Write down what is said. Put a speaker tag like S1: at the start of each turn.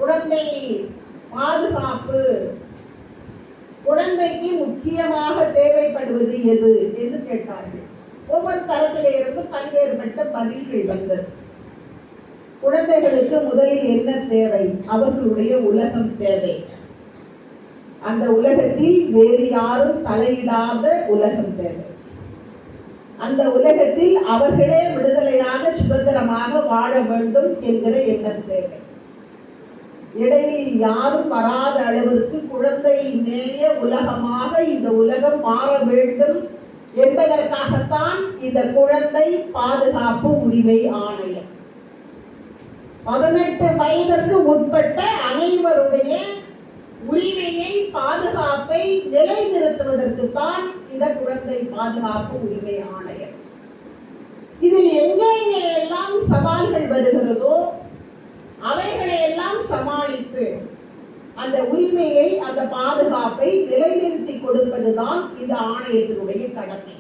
S1: குழந்தை பாதுகாப்பு, குழந்தைக்கு முக்கியமாக தேவைப்படுவது எது என்று கேட்டார்கள். ஒவ்வொரு தரப்பிலே இருந்து பல்வேறுபட்ட பதில்கள் வந்தது. குழந்தைகளுக்கு முதலில் என்ன தேவை? அவர்களுடைய உலகம் தேவை. அந்த உலகத்தில் வேறு யாரும் தலையிடாத உலகம் தேவை. அந்த உலகத்தில் அவர்களே விடுதலையாக சுதந்திரமாக வாழ வேண்டும் என்கிற எண்ணம் தேவை. இடையில் யாரும் வராத அளவிற்கு குழந்தை நேய உலகமாக இந்த உலகம் மாற வேண்டும் என்பதற்காகத்தான் இந்த குழந்தை பாதுகாப்பு உரிமை ஆணையம். 18 வயதிற்கு உட்பட்ட அனைவருடைய உரிமையை, பாதுகாப்பை நிலைநிறுத்துவதற்கு தான் இந்த குழந்தை பாதுகாப்பு உரிமை ஆணையம். இதில் எங்கெங்கே எல்லாம் சவால்கள் வருகிறதோ அவைகளை எல்லாம் சமாளித்து அந்த உரிமையை, அந்த பாதுகாப்பை நிலைநிறுத்தி கொடுப்பதுதான் இந்த ஆணையத்தினுடைய கடமை.